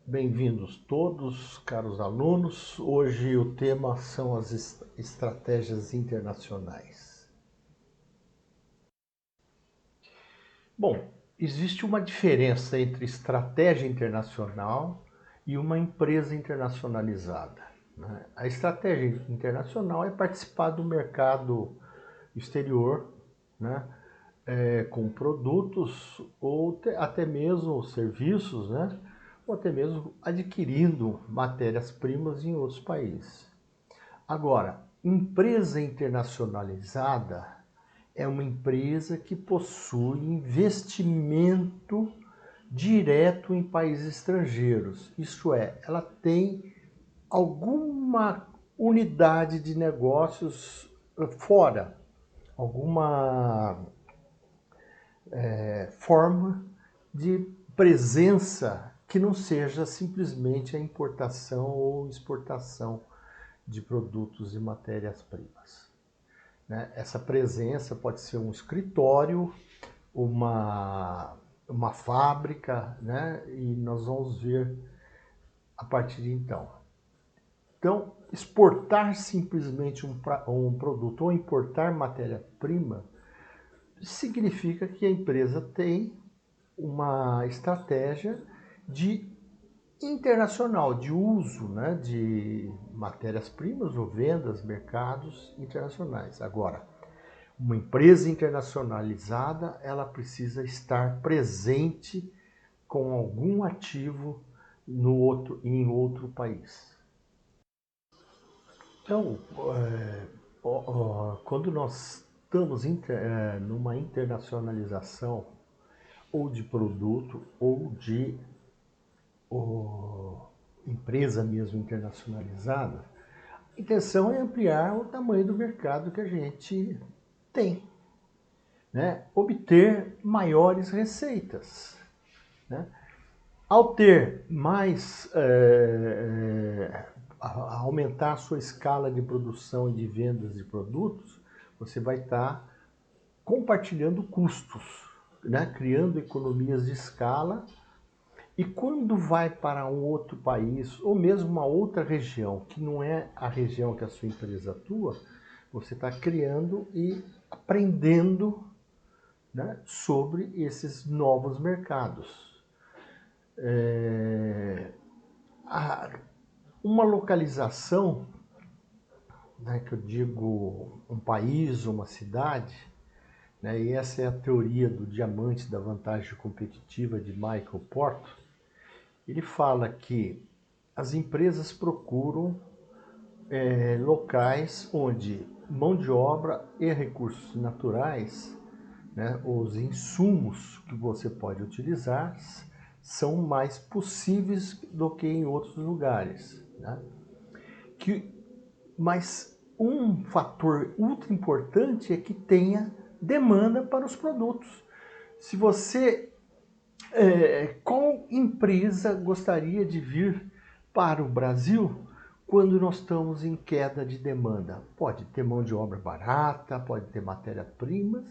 Bem-vindos todos, caros alunos. Hoje o tema são as estratégias internacionais. Bom, existe uma diferença entre estratégia internacional e uma empresa internacionalizada, né? A estratégia internacional é participar do mercado exterior, né? Com produtos ou até mesmo serviços, né? Ou até mesmo adquirindo matérias-primas em outros países. Agora, empresa internacionalizada é uma empresa que possui investimento direto em países estrangeiros. Isto é, ela tem alguma unidade de negócios fora, alguma forma de presença que não seja simplesmente a importação ou exportação de produtos e matérias-primas, né? Essa presença pode ser um escritório, uma fábrica, né? E nós vamos ver a partir de então. Então, exportar simplesmente um produto ou importar matéria-prima significa que a empresa tem uma estratégia de internacional, de uso, né, de matérias-primas ou vendas, mercados internacionais. Agora, uma empresa internacionalizada, ela precisa estar presente com algum ativo em outro país. Então, quando nós estamos numa internacionalização ou de produto ou de empresa mesmo internacionalizada, a intenção é ampliar o tamanho do mercado que a gente tem, né? Obter maiores receitas, né? Ao ter mais, aumentar a sua escala de produção e de vendas de produtos, você vai estar compartilhando custos, né? Criando economias de escala. E quando vai para um outro país, ou mesmo uma outra região, que não é a região que a sua empresa atua, você está criando e aprendendo, né, sobre esses novos mercados. Uma localização, né, que eu digo um país, uma cidade, né, e essa é a teoria do diamante da vantagem competitiva de Michael Porter. Ele fala que as empresas procuram locais onde mão de obra e recursos naturais, né, os insumos que você pode utilizar, são mais possíveis do que em outros lugares, né? Mas um fator ultra importante é que tenha demanda para os produtos. Se você qual empresa gostaria de vir para o Brasil quando nós estamos em queda de demanda? Pode ter mão de obra barata, pode ter matérias-primas,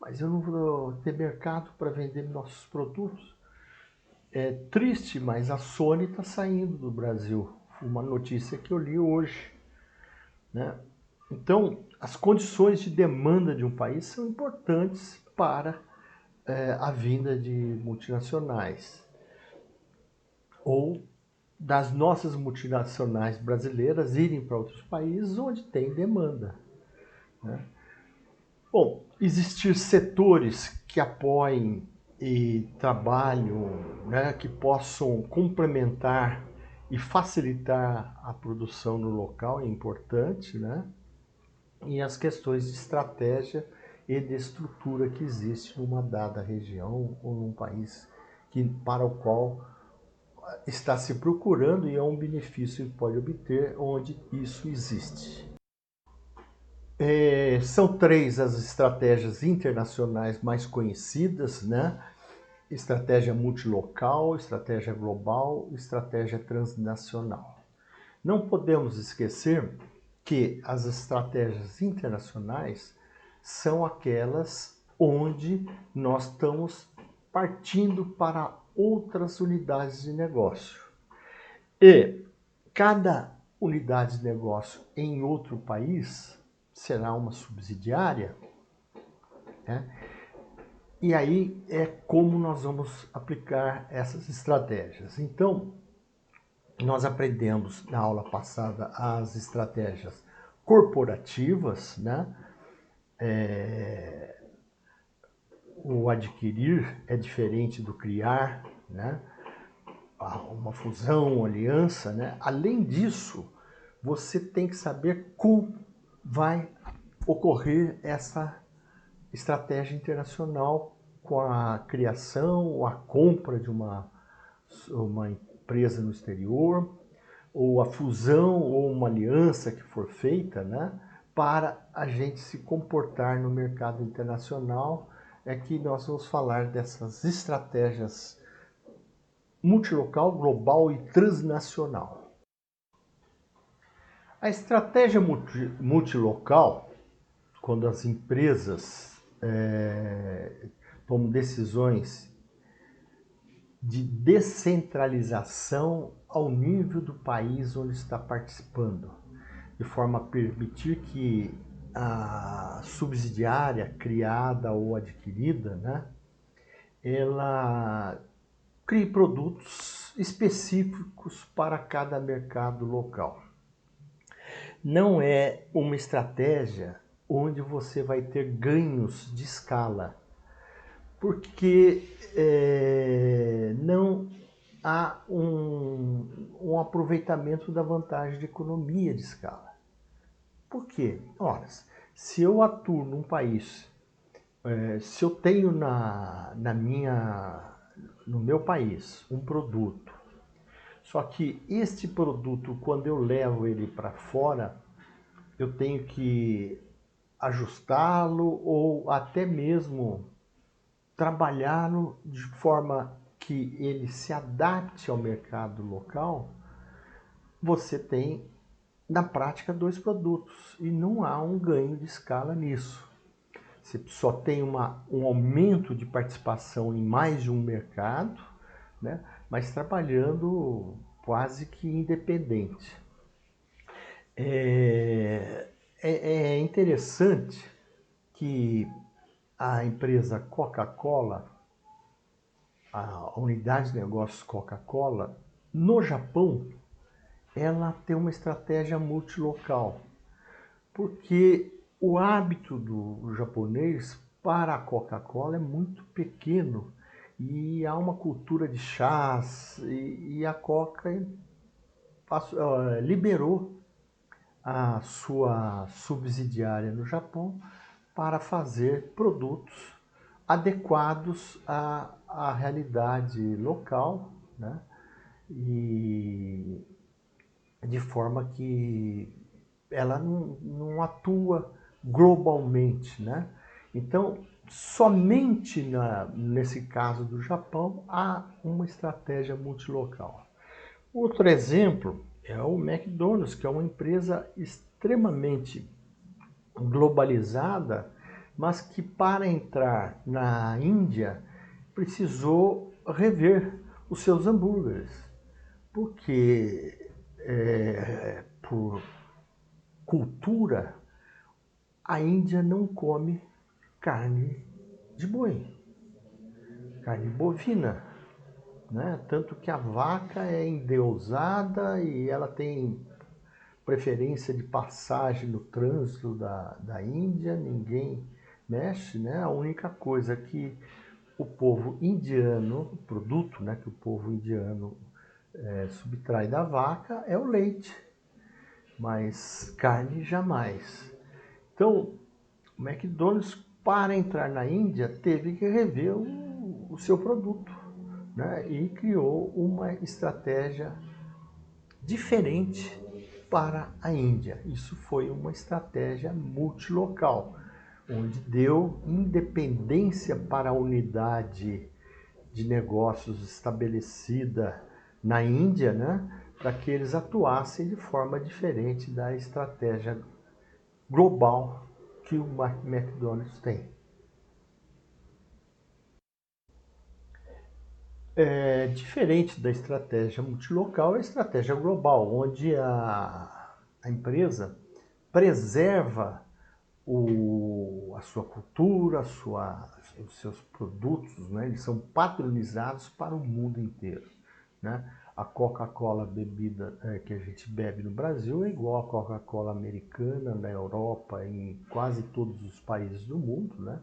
mas eu não vou ter mercado para vender nossos produtos. É triste, mas a Sony está saindo do Brasil. Uma notícia que eu li hoje, né? Então, as condições de demanda de um país são importantes para a vinda de multinacionais ou das nossas multinacionais brasileiras irem para outros países onde tem demanda, né? Bom, existir setores que apoiem e trabalham, né, que possam complementar e facilitar a produção no local é importante, né? E as questões de estratégia e de estrutura que existe numa dada região ou num país para o qual está se procurando e é um benefício que pode obter onde isso existe. São três as estratégias internacionais mais conhecidas, né? Estratégia multilocal, estratégia global, estratégia transnacional. Não podemos esquecer que as estratégias internacionais são aquelas onde nós estamos partindo para outras unidades de negócio, E cada unidade de negócio em outro país será uma subsidiária, né? E aí é como nós vamos aplicar essas estratégias. Então, nós aprendemos na aula passada as estratégias corporativas, né? O adquirir é diferente do criar, né? Uma fusão, uma aliança, né? Além disso, você tem que saber como vai ocorrer essa estratégia internacional com a criação ou a compra de uma empresa no exterior, ou a fusão ou uma aliança que for feita, né, para a gente se comportar no mercado internacional, é que nós vamos falar dessas estratégias multilocal, global e transnacional. A estratégia multilocal, quando as empresas tomam decisões de descentralização ao nível do país onde está participando, de forma a permitir que a subsidiária criada ou adquirida, né, ela crie produtos específicos para cada mercado local. Não é uma estratégia onde você vai ter ganhos de escala, porque não há um aproveitamento da vantagem de economia de escala. Por quê? Ora, se eu atuo num país, se eu tenho no meu país um produto, só que este produto, quando eu levo ele para fora, eu tenho que ajustá-lo ou até mesmo trabalhá-lo de forma que ele se adapte ao mercado local, você tem, na prática, dois produtos e não há um ganho de escala nisso. Você só tem um aumento de participação em mais de um mercado, né, mas trabalhando quase que independente. É interessante que a empresa Coca-Cola, a unidade de negócios Coca-Cola, no Japão, ela tem uma estratégia multilocal, porque o hábito do japonês para a Coca-Cola é muito pequeno e há uma cultura de chás e a Coca liberou a sua subsidiária no Japão para fazer produtos adequados à realidade local, né? E de forma que ela não atua globalmente, né? Então, somente nesse caso do Japão há uma estratégia multilocal. Outro exemplo é o McDonald's, que é uma empresa extremamente globalizada, mas que para entrar na Índia precisou rever os seus hambúrgueres, porque por cultura a Índia não come carne de boi, carne bovina, né? Tanto que a vaca é endeusada e ela tem preferência de passagem no trânsito da Índia, ninguém mexe, né? A única coisa que o povo indiano, o produto, né, que o povo indiano subtrai da vaca é o leite, mas carne jamais. Então, o McDonald's, para entrar na Índia, teve que rever o seu produto, né, e criou uma estratégia diferente para a Índia. Isso foi uma estratégia multilocal, onde deu independência para a unidade de negócios estabelecida na Índia, né, para que eles atuassem de forma diferente da estratégia global que o McDonald's tem. Diferente da estratégia multilocal, é a estratégia global, onde a empresa preserva a sua cultura, os seus produtos, né? Eles são padronizados para o mundo inteiro, né? A Coca-Cola bebida que a gente bebe no Brasil é igual a Coca-Cola americana na Europa, em quase todos os países do mundo, né?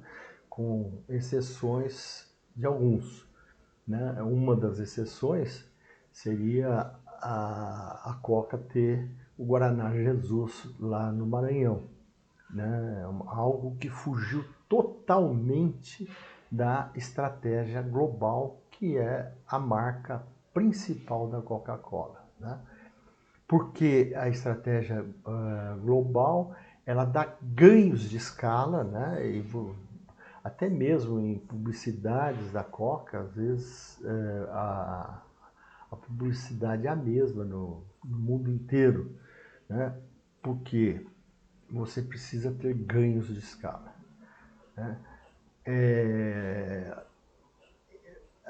Com exceções de alguns, né? Uma das exceções seria a Coca ter o Guaraná Jesus lá no Maranhão, né? Algo que fugiu totalmente da estratégia global, que é a marca principal da Coca-Cola, né? Porque a estratégia global ela dá ganhos de escala, né? Até mesmo em publicidades da Coca, às vezes a publicidade é a mesma no mundo inteiro, né? Porque você precisa ter ganhos de escala, né?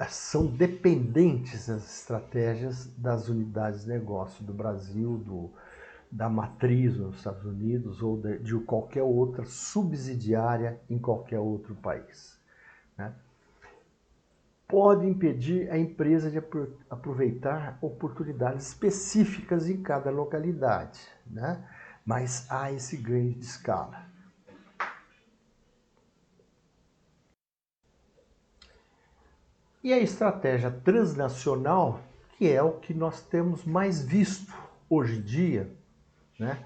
São dependentes as estratégias das unidades de negócio do Brasil, da matriz nos Estados Unidos ou de qualquer outra subsidiária em qualquer outro país, né? Pode impedir a empresa de aproveitar oportunidades específicas em cada localidade, né? Mas há esse ganho de escala. E a estratégia transnacional, que é o que nós temos mais visto hoje em dia, né?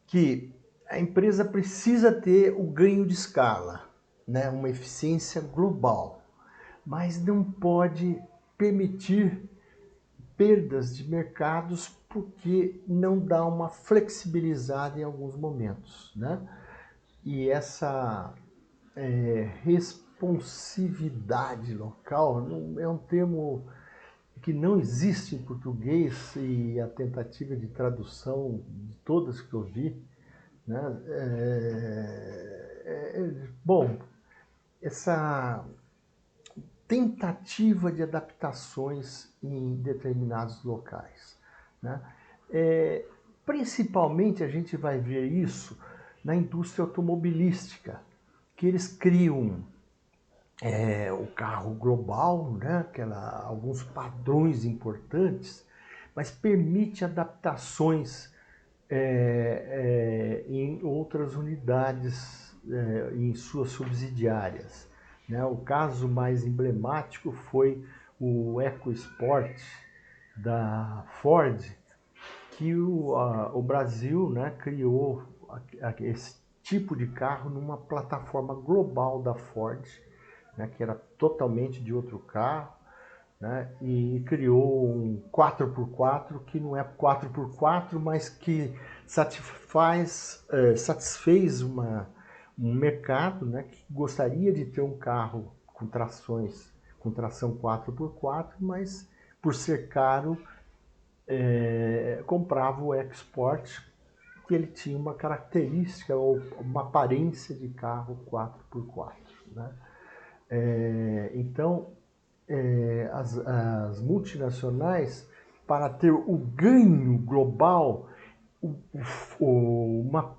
Que a empresa precisa ter o ganho de escala, né? Uma eficiência global, mas não pode permitir perdas de mercados porque não dá uma flexibilizada em alguns momentos, né? E essa responsividade local é um termo que não existe em português e a tentativa de tradução de todas que eu vi, né? Bom, essa tentativa de adaptações em determinados locais, né? Principalmente a gente vai ver isso na indústria automobilística, que eles criam o carro global, né? Alguns padrões importantes, mas permite adaptações em outras unidades, em suas subsidiárias, né? O caso mais emblemático foi o EcoSport da Ford, que o Brasil, né, criou esse tipo de carro numa plataforma global da Ford, né, que era totalmente de outro carro, né, e criou um 4x4 que não é 4x4, mas que satisfez um mercado, né, que gostaria de ter um carro com tração 4x4, mas por ser caro, comprava o Export, que ele tinha uma característica ou uma aparência de carro 4x4, né? Então, as multinacionais, para ter o ganho global, uma,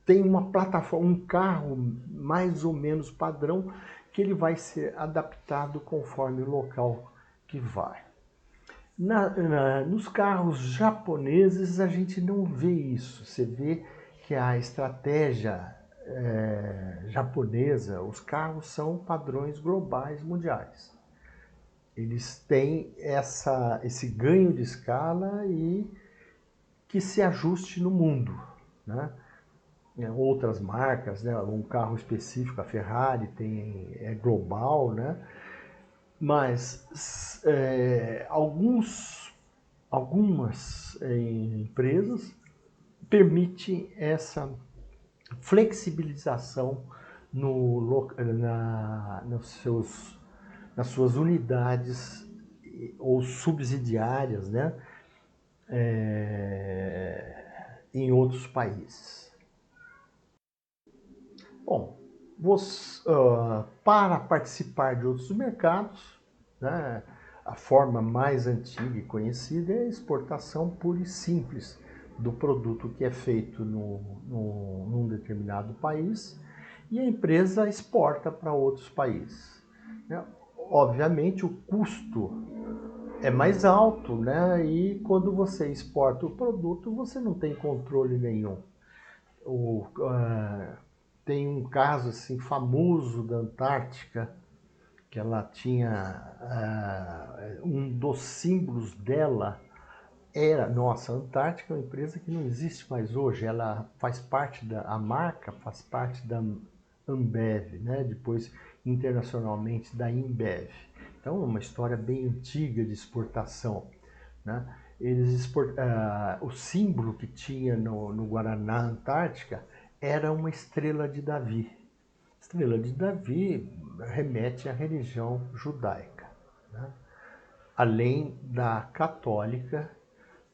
tem uma plataforma, um carro mais ou menos padrão, que ele vai ser adaptado conforme o local que vai. Nos carros japoneses a gente não vê isso. Você vê que a estratégia japonesa, os carros são padrões globais mundiais. Eles têm esse ganho de escala e que se ajuste no mundo, né? Outras marcas, né? Um carro específico, a Ferrari é global, né? Mas algumas empresas permitem essa flexibilização nas suas unidades ou subsidiárias, né? Em outros países. Bom, para participar de outros mercados, né, A forma mais antiga e conhecida é a exportação pura e simples do produto que é feito num determinado país e a empresa exporta para outros países. Obviamente o custo é mais alto, né? E quando você exporta o produto, você não tem controle nenhum. Tem um caso assim famoso da Antártica, que ela tinha um dos símbolos dela era, nossa, a Antártica é uma empresa que não existe mais hoje, ela faz parte a marca faz parte da Ambev, né? Depois internacionalmente da Inbev. Então é uma história bem antiga de exportação, né? O símbolo que tinha no Guaraná Antártica era uma estrela de Davi. Estrela de Davi remete à religião judaica, né? Além da católica,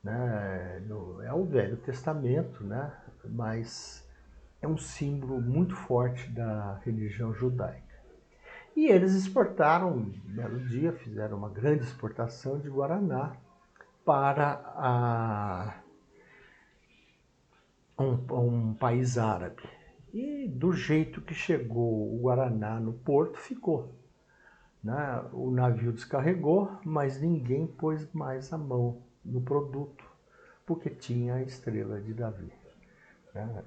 né? É o Velho Testamento, né? Mas é um símbolo muito forte da religião judaica. E eles exportaram, um belo dia, fizeram uma grande exportação de Guaraná para um país árabe. E do jeito que chegou o Guaraná no porto, ficou. Né? O navio descarregou, mas ninguém pôs mais a mão no produto, porque tinha a estrela de Davi. Né?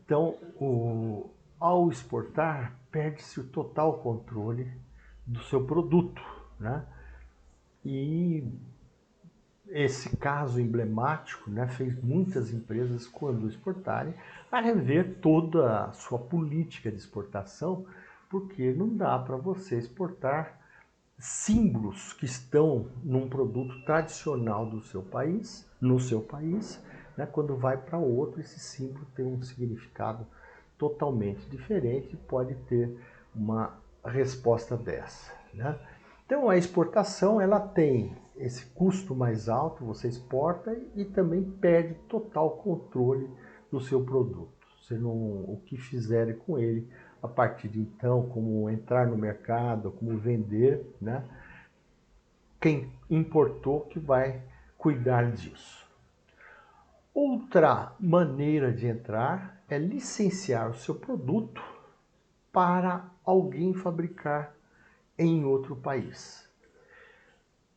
Então, ao exportar, perde-se o total controle do seu produto. Né? E esse caso emblemático, né, fez muitas empresas, quando exportarem, a rever toda a sua política de exportação, porque não dá para você exportar símbolos que estão num produto tradicional do seu país, no seu país, né, quando vai para outro, esse símbolo tem um significado totalmente diferente e pode ter uma resposta dessa. Né? Então a exportação ela tem esse custo mais alto, você exporta e também perde total controle do seu produto. Você não, o que fizerem com ele a partir de então, como entrar no mercado, como vender, né? Quem importou que vai cuidar disso. Outra maneira de entrar é licenciar o seu produto para alguém fabricar em outro país.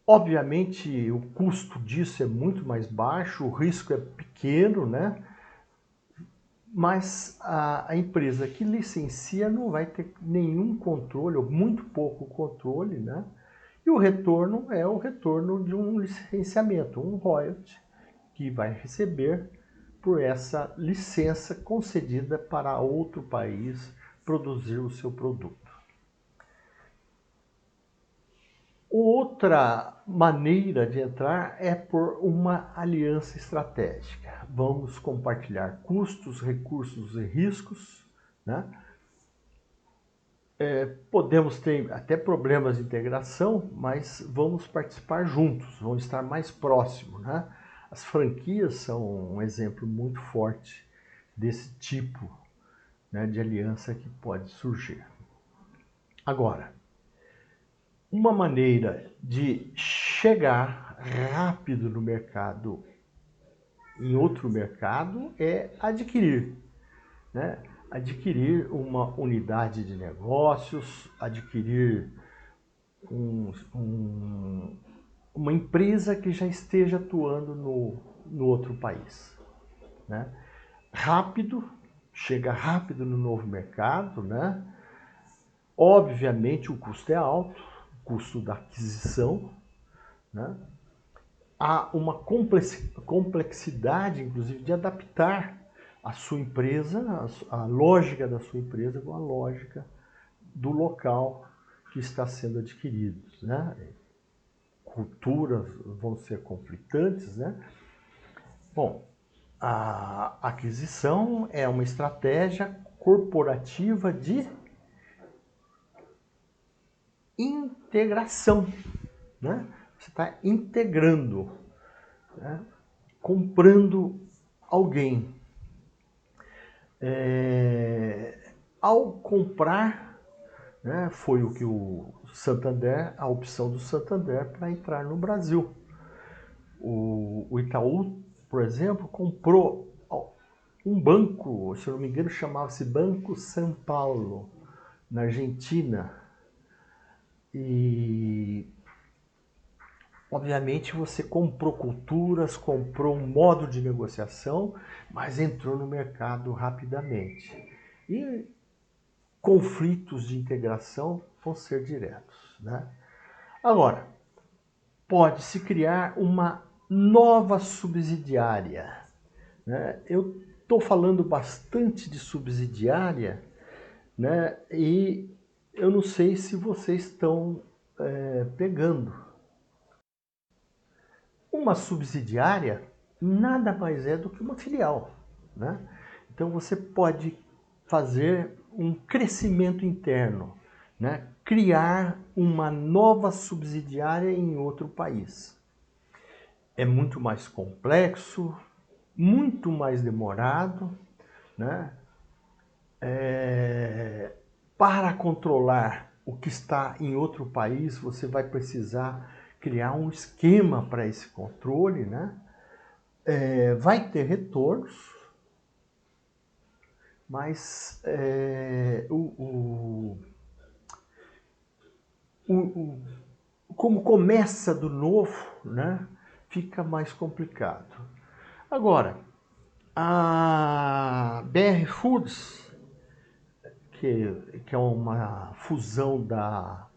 Obviamente, o custo disso é muito mais baixo, o risco é pequeno, né? Mas a empresa que licencia não vai ter nenhum controle, ou muito pouco controle, né? E o retorno é o retorno de um licenciamento, um royalty, que vai receber por essa licença concedida para outro país produzir o seu produto. Outra maneira de entrar é por uma aliança estratégica. Vamos compartilhar custos, recursos e riscos, né? Podemos ter até problemas de integração, mas vamos participar juntos, vamos estar mais próximos, né? As franquias são um exemplo muito forte desse tipo, né, de aliança que pode surgir. Agora, uma maneira de chegar rápido no mercado, em outro mercado, é adquirir, né? Adquirir uma unidade de negócios, adquirir uma empresa que já esteja atuando no outro país. Né? Rápido, chega rápido no novo mercado, né? Obviamente o custo é alto, o custo da aquisição, né? Há uma complexidade, inclusive, de adaptar a sua empresa, a lógica da sua empresa com a lógica do local que está sendo adquirido. Né? Culturas vão ser conflitantes, né? Bom, a aquisição é uma estratégia corporativa de integração, né? Você está integrando, né? Comprando alguém. Ao comprar, né, foi o que o Santander, a opção do Santander para entrar no Brasil. O Itaú, por exemplo, comprou um banco, se eu não me engano, chamava-se Banco São Paulo, na Argentina. E, obviamente, você comprou culturas, comprou um modo de negociação, mas entrou no mercado rapidamente. E conflitos de integração vão ser diretos, né? Agora, pode-se criar uma nova subsidiária, né? Eu estou falando bastante de subsidiária, né? E eu não sei se vocês estão pegando. Uma subsidiária nada mais é do que uma filial, né? Então você pode fazer um crescimento interno, né? Criar uma nova subsidiária em outro país. É muito mais complexo, muito mais demorado, né? Para controlar o que está em outro país, você vai precisar criar um esquema para esse controle, né? Vai ter retornos, mas como começa do novo, né? Fica mais complicado. Agora, a BR Foods, que é uma fusão da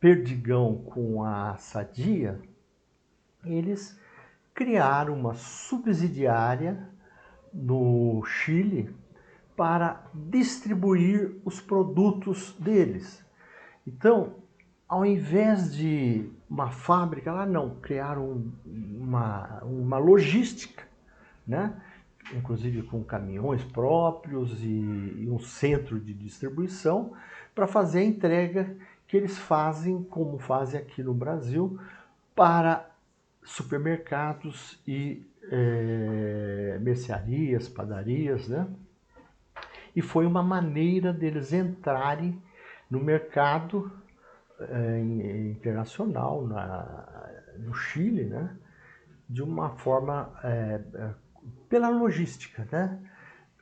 Perdigão com a Sadia, eles criaram uma subsidiária no Chile para distribuir os produtos deles. Então, ao invés de uma fábrica lá, não, criaram uma logística, né? Inclusive com caminhões próprios e um centro de distribuição para fazer a entrega que eles fazem, como fazem aqui no Brasil, para supermercados e mercearias, padarias, né? E foi uma maneira deles entrarem no mercado internacional, no Chile, né? De uma forma pela logística, né?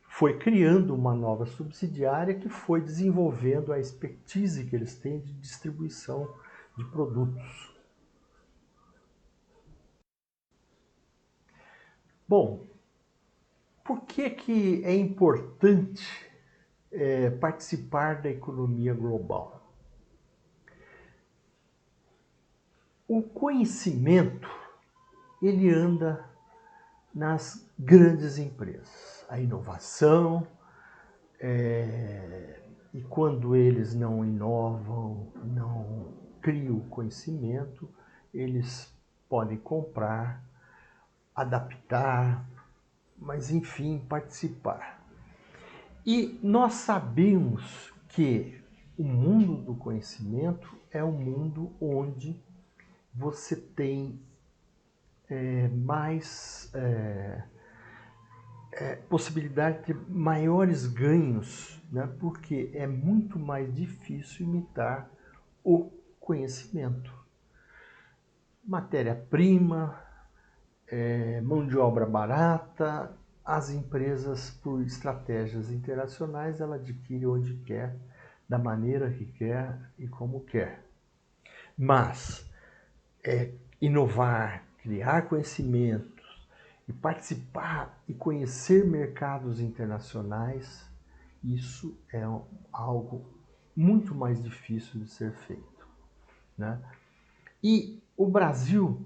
Foi criando uma nova subsidiária que foi desenvolvendo a expertise que eles têm de distribuição de produtos. Bom, por que é importante participar da economia global? O conhecimento, ele anda nas grandes empresas. A inovação, e quando eles não inovam, não criam conhecimento, eles podem comprar, adaptar, mas enfim, participar. E nós sabemos que o mundo do conhecimento é um mundo onde você tem mais possibilidade de maiores ganhos, né? Porque é muito mais difícil imitar o conhecimento. Matéria-prima, mão de obra barata, as empresas, por estratégias internacionais, ela adquire onde quer, da maneira que quer e como quer. Mas inovar, criar conhecimentos e participar e conhecer mercados internacionais, isso é algo muito mais difícil de ser feito, né? E o Brasil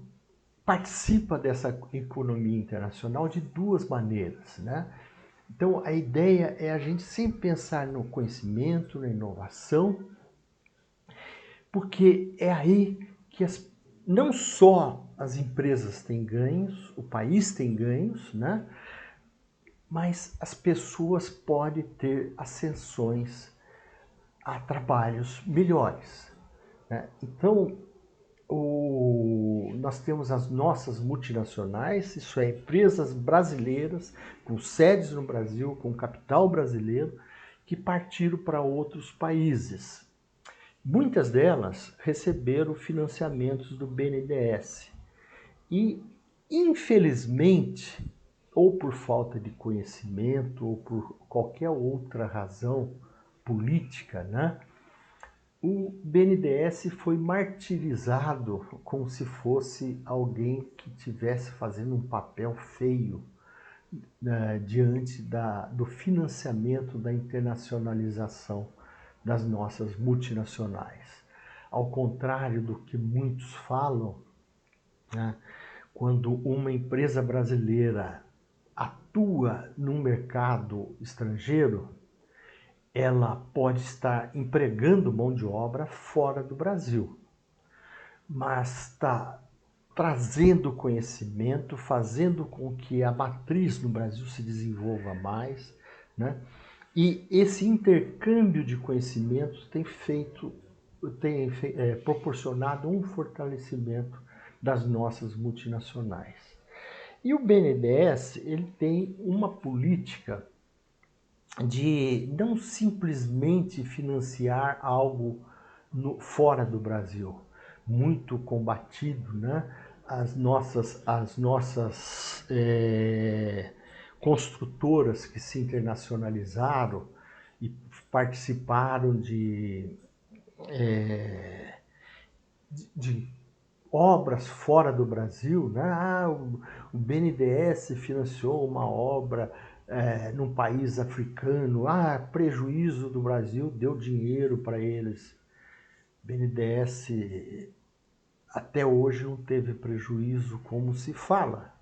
participa dessa economia internacional de duas maneiras, né? Então, a ideia é a gente sempre pensar no conhecimento, na inovação, porque é aí que não só as empresas têm ganhos, o país tem ganhos, né? Mas as pessoas podem ter ascensões a trabalhos melhores, né? Então, nós temos as nossas multinacionais, isso é, empresas brasileiras, com sedes no Brasil, com capital brasileiro, que partiram para outros países. Muitas delas receberam financiamentos do BNDES e, infelizmente, ou por falta de conhecimento ou por qualquer outra razão política, né, o BNDES foi martirizado como se fosse alguém que estivesse fazendo um papel feio, né, diante do financiamento da internacionalização das nossas multinacionais. Ao contrário do que muitos falam, né, quando uma empresa brasileira atua no mercado estrangeiro, ela pode estar empregando mão de obra fora do Brasil, mas está trazendo conhecimento, fazendo com que a matriz no Brasil se desenvolva mais, né? E esse intercâmbio de conhecimentos tem proporcionado um fortalecimento das nossas multinacionais. E o BNDES, ele tem uma política de não simplesmente financiar algo fora do Brasil, muito combatido, né? As nossas construtoras que se internacionalizaram e participaram de obras fora do Brasil, né? O BNDES financiou uma obra num país africano, prejuízo do Brasil, deu dinheiro para eles. O BNDES até hoje não teve prejuízo como se fala.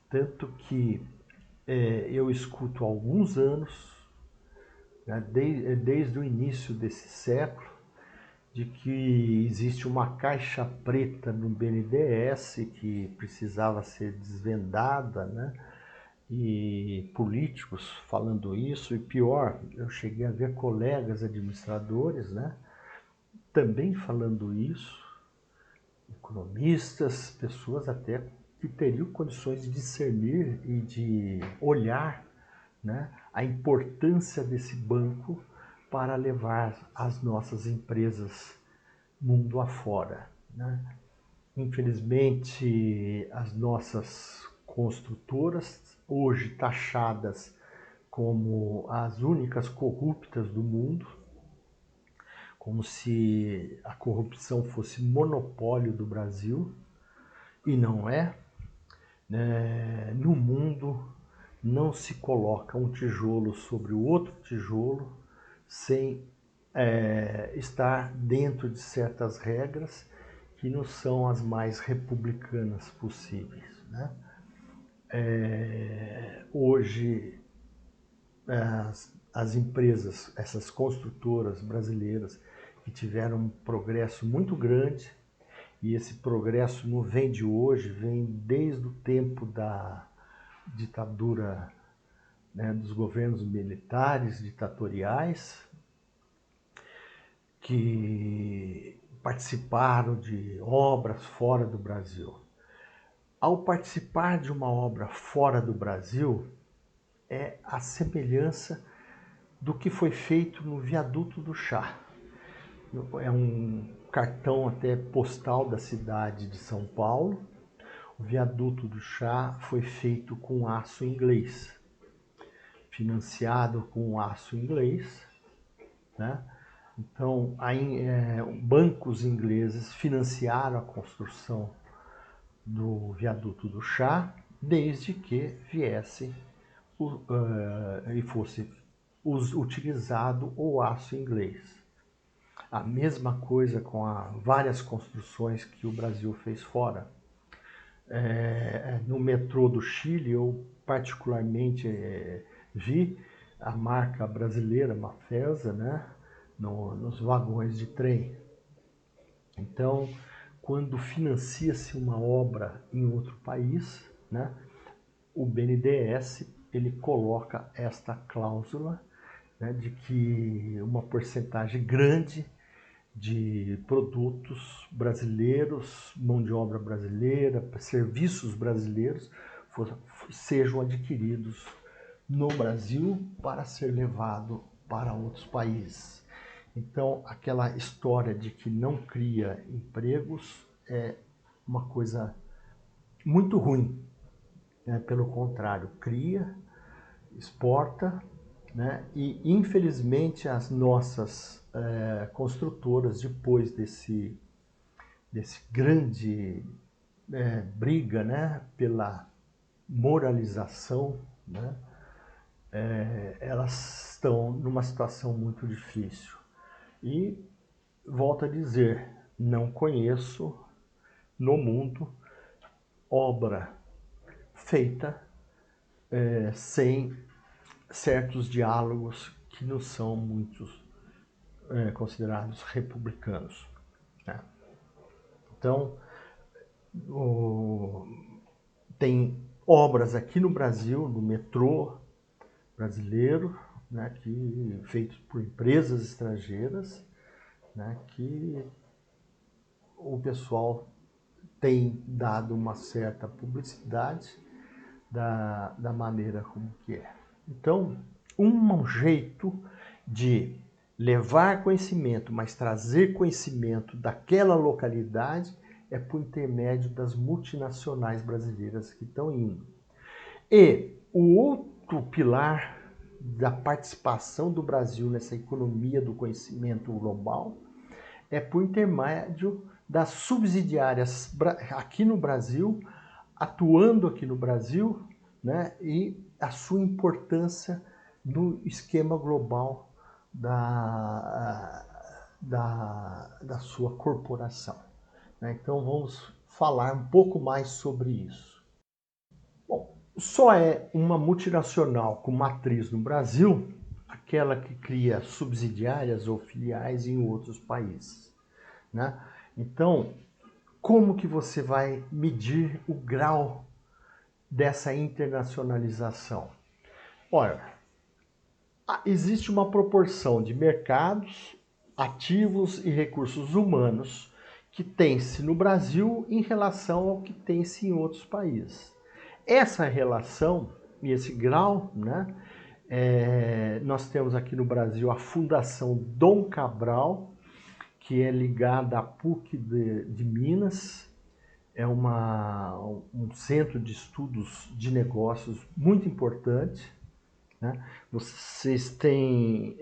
Tanto que eu escuto há alguns anos, né, desde o início desse século, de que existe uma caixa preta no BNDES que precisava ser desvendada, né? E políticos falando isso, e pior, eu cheguei a ver colegas administradores, né, também falando isso, economistas, pessoas até que teriam condições de discernir e de olhar, né, a importância desse banco para levar as nossas empresas mundo afora, né? Infelizmente, as nossas construtoras, hoje taxadas como as únicas corruptas do mundo, como se a corrupção fosse monopólio do Brasil, e não é, né? No mundo não se coloca um tijolo sobre o outro tijolo sem estar dentro de certas regras que não são as mais republicanas possíveis, né? Hoje, as empresas, essas construtoras brasileiras que tiveram um progresso muito grande, e esse progresso não vem de hoje, vem desde o tempo da ditadura, né, dos governos militares, ditatoriais, que participaram de obras fora do Brasil. Ao participar de uma obra fora do Brasil, é a semelhança do que foi feito no Viaduto do Chá. É um cartão até postal da cidade de São Paulo. O Viaduto do Chá foi feito com aço inglês, financiado com aço inglês, né? Então, bancos ingleses financiaram a construção do Viaduto do Chá, desde que viesse e fosse utilizado o aço inglês. A mesma coisa com várias construções que o Brasil fez fora. No metrô do Chile, eu particularmente vi a marca brasileira, Mafesa, né, nos vagões de trem. Então, quando financia-se uma obra em outro país, né, o BNDES ele coloca esta cláusula, né, de que uma porcentagem grande de produtos brasileiros, mão de obra brasileira, serviços brasileiros sejam adquiridos no Brasil para ser levado para outros países. Então, aquela história de que não cria empregos é uma coisa muito ruim, né? Pelo contrário, cria, exporta, né? E infelizmente as nossas construtoras, depois desse grande briga, né? Pela moralização, né? Elas estão numa situação muito difícil. E volto a dizer, não conheço no mundo obra feita sem certos diálogos que não são muitos considerados republicanos, né? Então, tem obras aqui no Brasil, no metrô brasileiro, né, que feitos por empresas estrangeiras, né, que o pessoal tem dado uma certa publicidade da maneira como que é. Então, um jeito de levar conhecimento, mas trazer conhecimento daquela localidade é por intermédio das multinacionais brasileiras que estão indo. E o outro pilar da participação do Brasil nessa economia do conhecimento global é por intermédio das subsidiárias aqui no Brasil, atuando aqui no Brasil, né, e a sua importância no esquema global da sua corporação, né? Então vamos falar um pouco mais sobre isso. Bom, só é uma multinacional com matriz no Brasil aquela que cria subsidiárias ou filiais em outros países, né? Então, como que você vai medir o grau dessa internacionalização? Olha, existe uma proporção de mercados, ativos e recursos humanos que tem-se no Brasil em relação ao que tem-se em outros países. Essa relação e esse grau, né, nós temos aqui no Brasil a Fundação Dom Cabral, que é ligada à PUC de Minas, é um centro de estudos de negócios muito importante, né? Vocês têm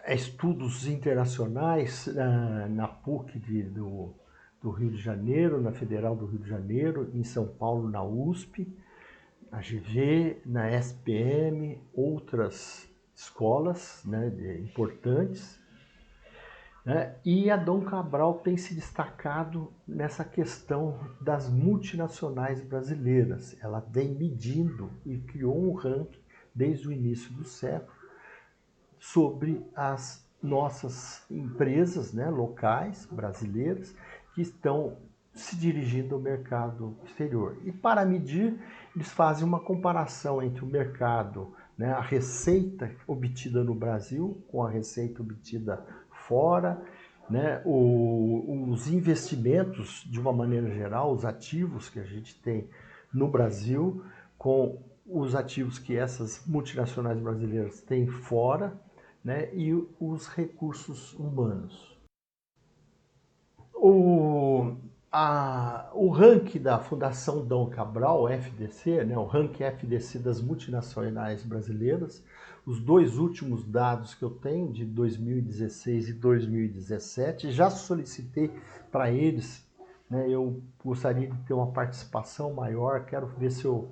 estudos internacionais na PUC do Rio de Janeiro, na Federal do Rio de Janeiro, em São Paulo, na USP, na GV, na SPM, outras escolas, né, importantes, né? E a Dom Cabral tem se destacado nessa questão das multinacionais brasileiras. Ela vem medindo e criou um ranking desde o início do século sobre as nossas empresas, né, locais brasileiras que estão se dirigindo ao mercado exterior. E para medir, eles fazem uma comparação entre o mercado, né, a receita obtida no Brasil com a receita obtida fora, né, os investimentos de uma maneira geral, os ativos que a gente tem no Brasil com os ativos que essas multinacionais brasileiras têm fora, né, e os recursos humanos. O ranking da Fundação Dom Cabral, FDC, né, o ranking FDC das multinacionais brasileiras, os dois últimos dados que eu tenho, de 2016 e 2017, já solicitei para eles, né, eu gostaria de ter uma participação maior, quero ver se eu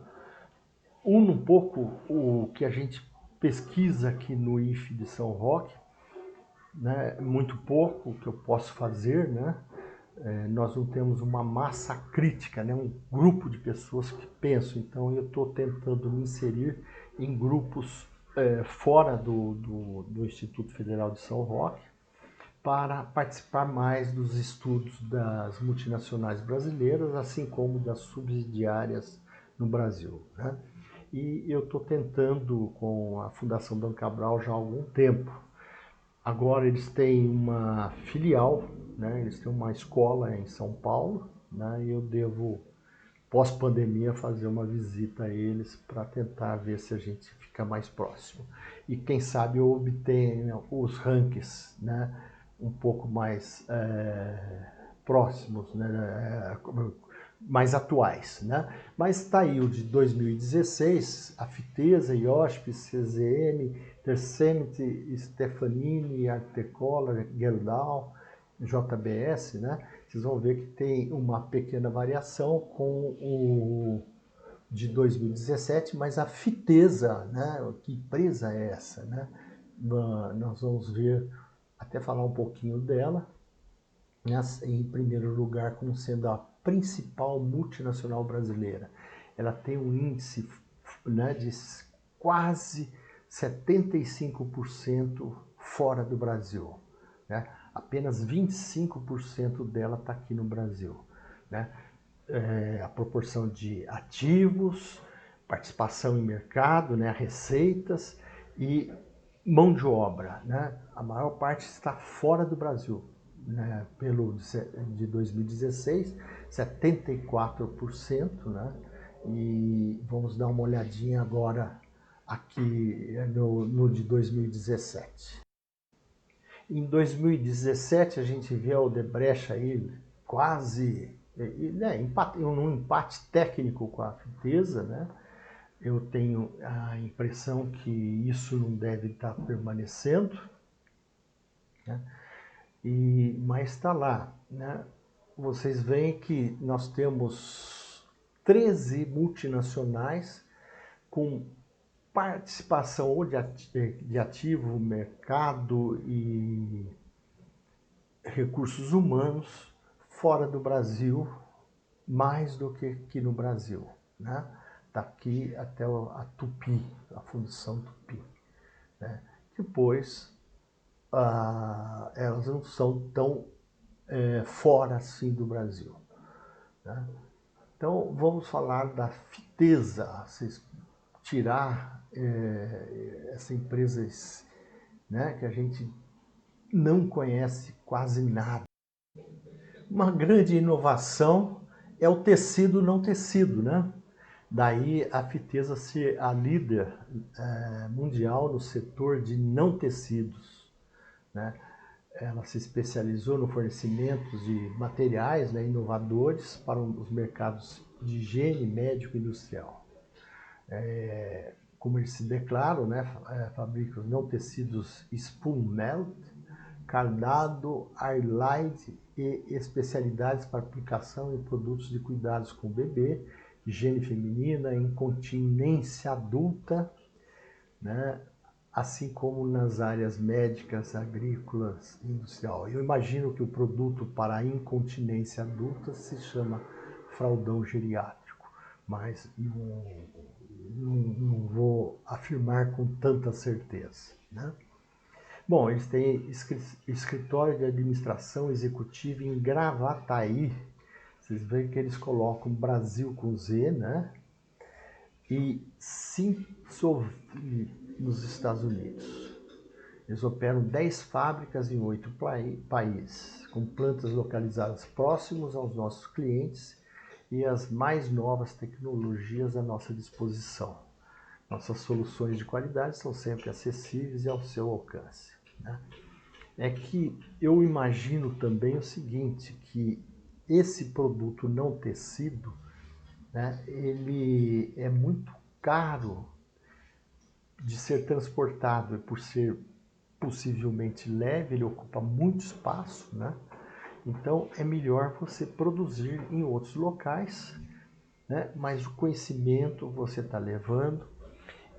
uno um pouco o que a gente pesquisa aqui no IFE de São Roque, né, muito pouco que eu posso fazer, né? Nós não temos uma massa crítica, né? Um grupo de pessoas que pensam, então eu estou tentando me inserir em grupos fora do Instituto Federal de São Roque para participar mais dos estudos das multinacionais brasileiras, assim como das subsidiárias no Brasil, né? E eu estou tentando com a Fundação Dom Cabral já há algum tempo. Agora eles têm uma filial, né? Eles têm uma escola em São Paulo, né? E eu devo pós-pandemia, fazer uma visita a eles para tentar ver se a gente fica mais próximo. E quem sabe eu obtenha os rankings, né, um pouco mais próximos, né, mais atuais, né? Mas está aí o de 2016, a Fitesa, IOSP, CZN, Tercemit, Stefanini, Artecola, Gerdau, JBS, né? Vocês vão ver que tem uma pequena variação com o de 2017, mas a Fitesa, né? Que empresa é essa, né? Nós vamos ver, até falar um pouquinho dela, né? Em primeiro lugar, como sendo a principal multinacional brasileira. Ela tem um índice, né, de quase 75% fora do Brasil, né? Apenas 25% dela está aqui no Brasil, né? A proporção de ativos, participação em mercado, né, receitas e mão de obra, né? A maior parte está fora do Brasil, né? Pelo de 2016, 74%, né? E vamos dar uma olhadinha agora aqui no de 2017. Em 2017 a gente vê a Odebrecht aí quase, né, num empate técnico com a Fitesa, né? Eu tenho a impressão que isso não deve estar permanecendo, né? Mas está lá, né? Vocês veem que nós temos 13 multinacionais com participação ou de ativo, mercado e recursos humanos fora do Brasil, mais do que aqui no Brasil, né? Está aqui até a Tupi, a Fundição Tupi, né? Depois, elas não são tão fora assim do Brasil, né? Então, vamos falar da Fitesa. Vocês tirar essa empresa, né, que a gente não conhece quase nada. Uma grande inovação é o tecido não tecido, né? Daí a Fitesa ser a líder mundial no setor de não tecidos, né? Ela se especializou no fornecimento de materiais, né, inovadores para os mercados de higiene médico e industrial. Como eles se declaram, né, fabricam não tecidos spoon melt, cardado, highlight e especialidades para aplicação em produtos de cuidados com o bebê, higiene feminina, incontinência adulta, né, assim como nas áreas médicas, agrícolas e industrial. Eu imagino que o produto para a incontinência adulta se chama fraldão geriátrico, mas não vou afirmar com tanta certeza, né? Bom, eles têm escritório de administração executiva em Gravataí. Vocês veem que eles colocam Brasil com Z, né? E Simpsoville nos Estados Unidos. Eles operam 10 fábricas em 8 países, com plantas localizadas próximos aos nossos clientes e as mais novas tecnologias à nossa disposição. Nossas soluções de qualidade são sempre acessíveis e ao seu alcance, né? É que eu imagino também o seguinte, que esse produto não tecido, né, ele é muito caro de ser transportado, e por ser possivelmente leve, ele ocupa muito espaço, né? Então é melhor você produzir em outros locais, né? Mas o conhecimento você está levando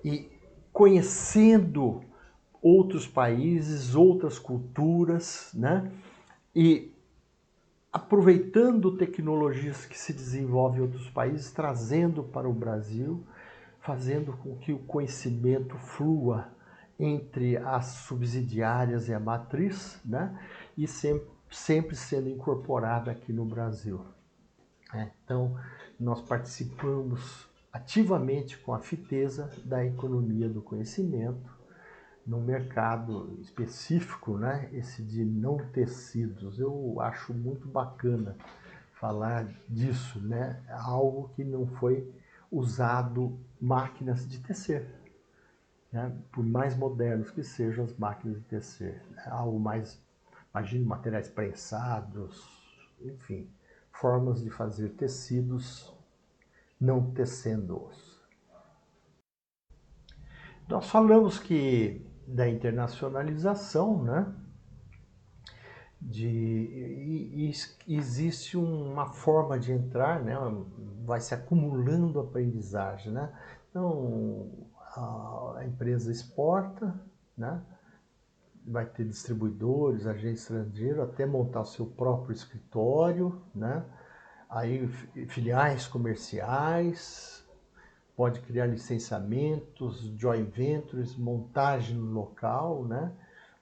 e conhecendo outros países, outras culturas, né? E aproveitando tecnologias que se desenvolvem em outros países, trazendo para o Brasil, fazendo com que o conhecimento flua entre as subsidiárias e a matriz, né? E sempre sendo incorporada aqui no Brasil. Então, nós participamos ativamente com a Fitesa da economia do conhecimento, num mercado específico, né? Esse de não tecidos. Eu acho muito bacana falar disso, né? Algo que não foi usado máquinas de tecer, né? Por mais modernos que sejam as máquinas de tecer, né? Algo mais, imagine materiais prensados, enfim, formas de fazer tecidos não tecendo-os. Nós falamos que da internacionalização, né? Existe uma forma de entrar, né? Vai se acumulando aprendizagem, né? Então a empresa exporta, né? Vai ter distribuidores, agente estrangeiro, até montar o seu próprio escritório, né? Aí filiais comerciais, pode criar licenciamentos, joint ventures, montagem no local, né?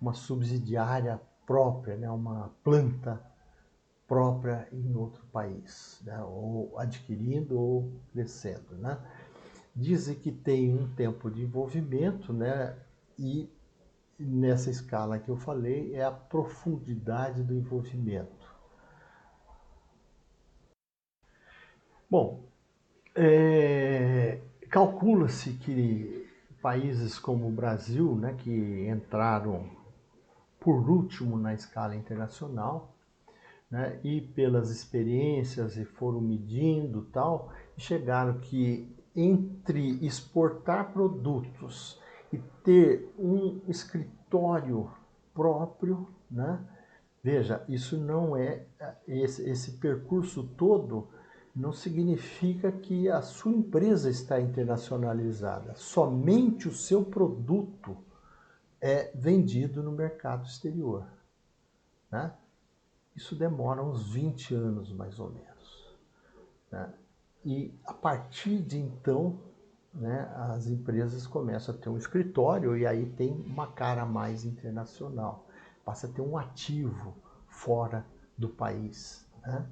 Uma subsidiária própria, né? Uma planta própria em outro país, né? Ou adquirindo ou crescendo, né? Dizem que tem um tempo de envolvimento, né? E nessa escala que eu falei é a profundidade do envolvimento. Bom, calcula-se que países como o Brasil, né, que entraram por último na escala internacional, né, e pelas experiências e foram medindo tal, chegaram que entre exportar produtos e ter um escritório próprio, né, veja, isso não é esse percurso todo não significa que a sua empresa está internacionalizada. Somente o seu produto é vendido no mercado exterior, né? Isso demora uns 20 anos, mais ou menos, né? E a partir de então, né, as empresas começam a ter um escritório e aí tem uma cara mais internacional. Passa a ter um ativo fora do país, né?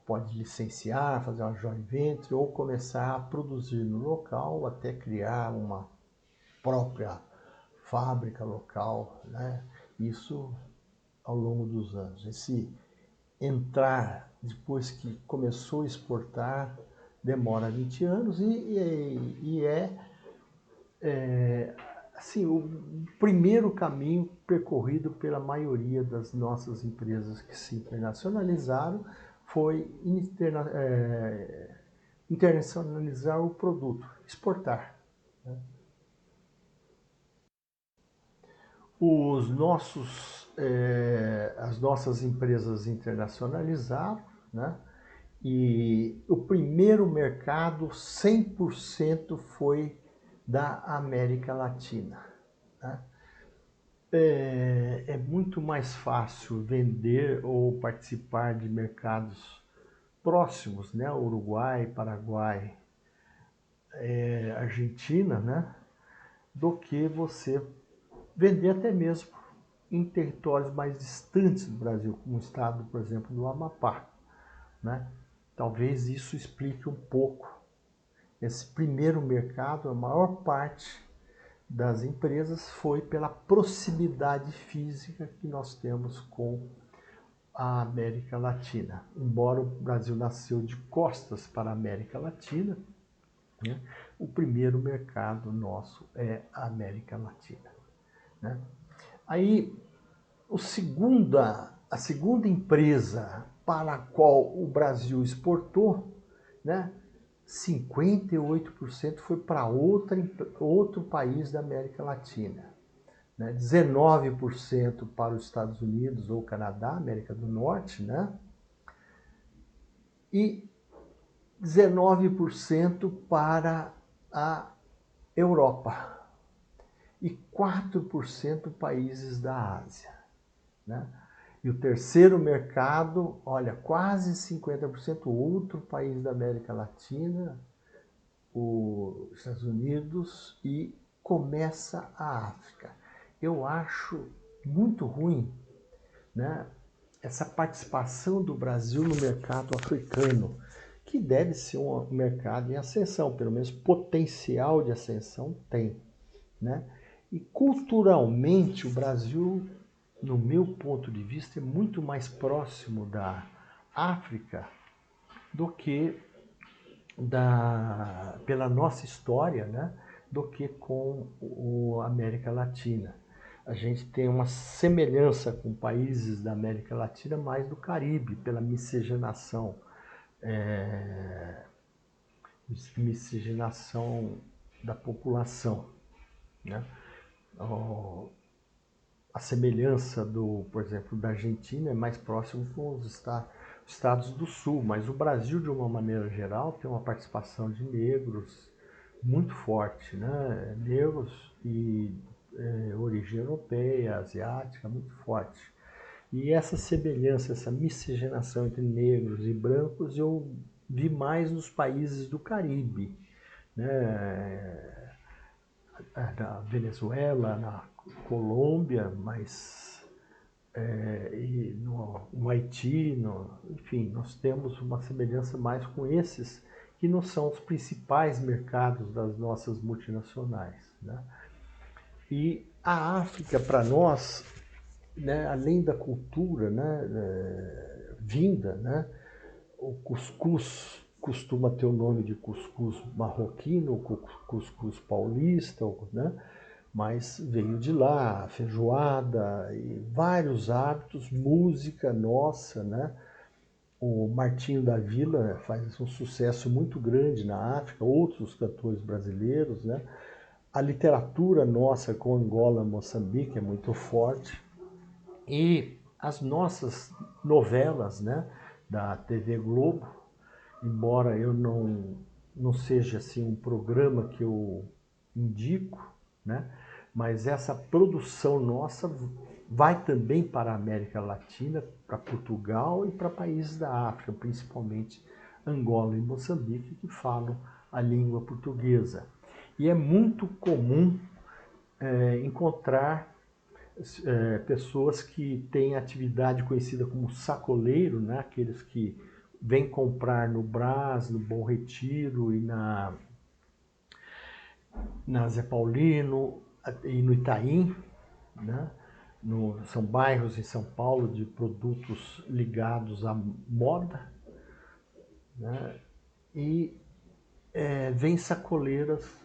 Pode licenciar, fazer uma joint venture ou começar a produzir no local até criar uma própria fábrica local, né? Isso ao longo dos anos. Esse entrar depois que começou a exportar demora 20 anos e assim, o primeiro caminho percorrido pela maioria das nossas empresas que se internacionalizaram foi internacionalizar o produto, exportar, né? As nossas empresas internacionalizaram, né? E o primeiro mercado 100% foi da América Latina, né? É muito mais fácil vender ou participar de mercados próximos, né? Uruguai, Paraguai, Argentina, né? Do que você vender até mesmo em territórios mais distantes do Brasil, como o estado, por exemplo, do Amapá, né? Talvez isso explique um pouco esse primeiro mercado. A maior parte das empresas foi pela proximidade física que nós temos com a América Latina. Embora o Brasil nasceu de costas para a América Latina, né, o primeiro mercado nosso é a América Latina, né? Aí, a segunda empresa para a qual o Brasil exportou, né, 58% foi para outro país da América Latina, né? 19% para os Estados Unidos ou Canadá, América do Norte, né? E 19% para a Europa e 4% países da Ásia, né? E o terceiro mercado, olha, quase 50% outro país da América Latina, os Estados Unidos e começa a África. Eu acho muito ruim, né, essa participação do Brasil no mercado africano, que deve ser um mercado em ascensão, pelo menos potencial de ascensão tem, né? E culturalmente o Brasil, no meu ponto de vista, é muito mais próximo da África do que pela nossa história, né, do que com a América Latina. A gente tem uma semelhança com países da América Latina, mais do Caribe, pela miscigenação, miscigenação da população, né? A semelhança por exemplo, da Argentina é mais próximo com os estados do Sul, mas o Brasil, de uma maneira geral, tem uma participação de negros muito forte, né? Negros e origem europeia, asiática, muito forte. E essa semelhança, essa miscigenação entre negros e brancos, eu vi mais nos países do Caribe, né? Na Venezuela, na Colômbia, mas e no Haiti, enfim, nós temos uma semelhança mais com esses que não são os principais mercados das nossas multinacionais, né? E a África, para nós, né, além da cultura, né, vinda, né, o cuscuz costuma ter o nome de cuscuz marroquino, cuscuz paulista, né? Mas veio de lá, feijoada e vários hábitos, música nossa, né? O Martinho da Vila faz um sucesso muito grande na África, outros cantores brasileiros, né? A literatura nossa com Angola, Moçambique é muito forte. E as nossas novelas, né, da TV Globo, embora eu não seja assim um programa que eu indico, né, mas essa produção nossa vai também para a América Latina, para Portugal e para países da África, principalmente Angola e Moçambique, que falam a língua portuguesa. E é muito comum encontrar pessoas que têm atividade conhecida como sacoleiro, né? Aqueles que vêm comprar no Brás, no Bom Retiro e na Zé Paulino e no Itaim, né? São bairros em São Paulo de produtos ligados à moda, né? E vem sacoleiras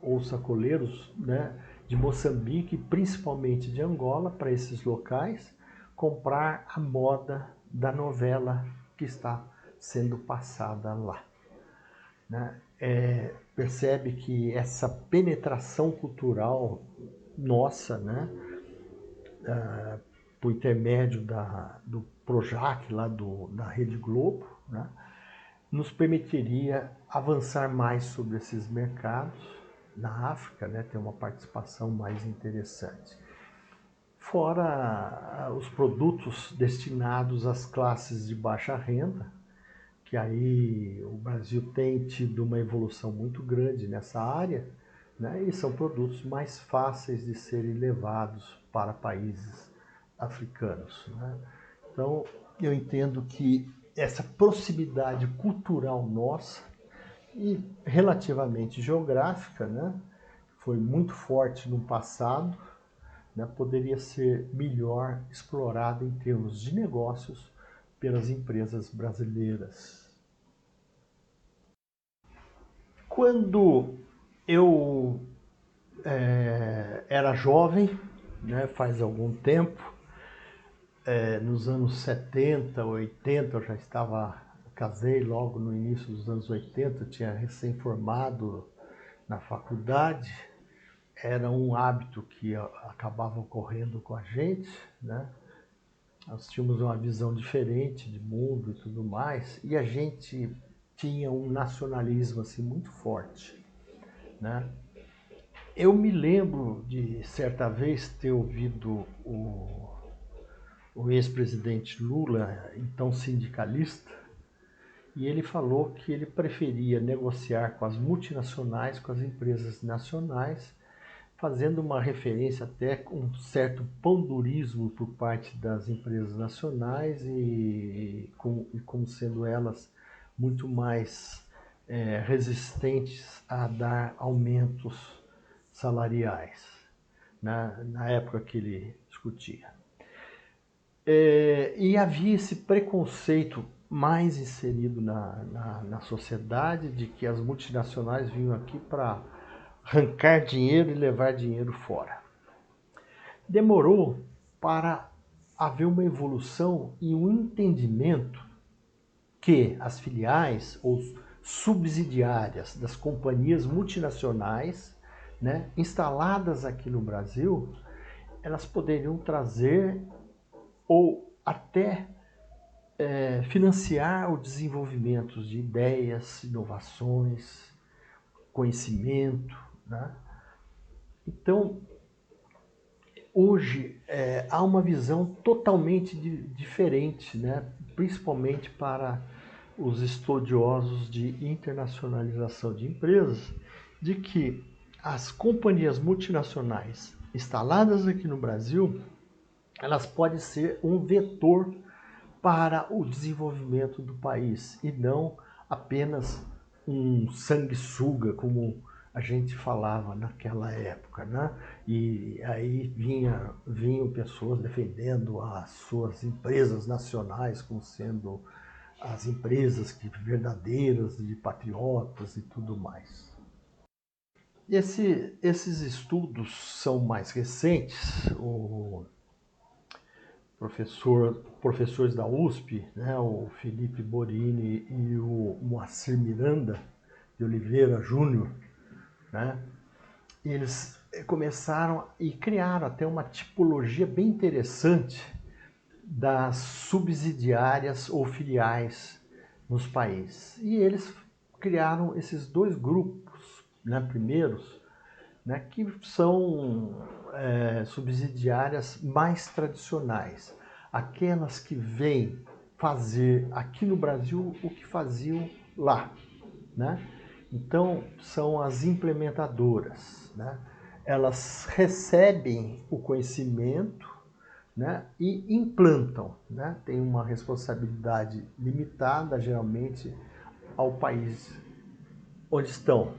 ou sacoleiros, né, de Moçambique, principalmente de Angola, para esses locais, comprar a moda da novela que está sendo passada lá, né? Percebe que essa penetração cultural nossa, né, por intermédio do Projac, lá da Rede Globo, né, nos permitiria avançar mais sobre esses mercados na África, né, ter uma participação mais interessante. Fora os produtos destinados às classes de baixa renda, que aí o Brasil tem tido uma evolução muito grande nessa área, né, e são produtos mais fáceis de serem levados para países africanos, né? Então, eu entendo que essa proximidade cultural nossa e relativamente geográfica, né, foi muito forte no passado, né, poderia ser melhor explorada em termos de negócios pelas empresas brasileiras. Quando eu era jovem, né, faz algum tempo, nos anos 70, 80, casei logo no início dos anos 80, tinha recém-formado na faculdade, era um hábito que acabava ocorrendo com a gente, né? Nós tínhamos uma visão diferente de mundo e tudo mais, e a gente tinha um nacionalismo assim muito forte, né? Eu me lembro de certa vez ter ouvido o ex-presidente Lula, então sindicalista, e ele falou que ele preferia negociar com as multinacionais, com as empresas nacionais, fazendo uma referência até com um certo pandurismo por parte das empresas nacionais e como sendo elas muito mais resistentes a dar aumentos salariais, na época que ele discutia. E havia esse preconceito mais inserido na sociedade, de que as multinacionais vinham aqui para arrancar dinheiro e levar dinheiro fora. Demorou para haver uma evolução e um entendimento que as filiais ou subsidiárias das companhias multinacionais, né, instaladas aqui no Brasil, elas poderiam trazer ou até financiar o desenvolvimento de ideias, inovações, conhecimento, né? Então, hoje há uma visão totalmente diferente, né? Principalmente para os estudiosos de internacionalização de empresas, de que as companhias multinacionais instaladas aqui no Brasil, elas podem ser um vetor para o desenvolvimento do país e não apenas um sanguessuga, como a gente falava naquela época, né? E aí vinham pessoas defendendo as suas empresas nacionais como sendo as empresas verdadeiras, de patriotas e tudo mais. Esses estudos são mais recentes. Professores da USP, né, o Felipe Borini e o Moacir Miranda de Oliveira Júnior, né, eles começaram e criaram até uma tipologia bem interessante das subsidiárias ou filiais nos países. E eles criaram esses dois grupos, né, primeiros, né, que são subsidiárias mais tradicionais, aquelas que vêm fazer aqui no Brasil o que faziam lá, né? Então, são as implementadoras, né? Elas recebem o conhecimento, né, e implantam, né? Tem uma responsabilidade limitada, geralmente, ao país onde estão.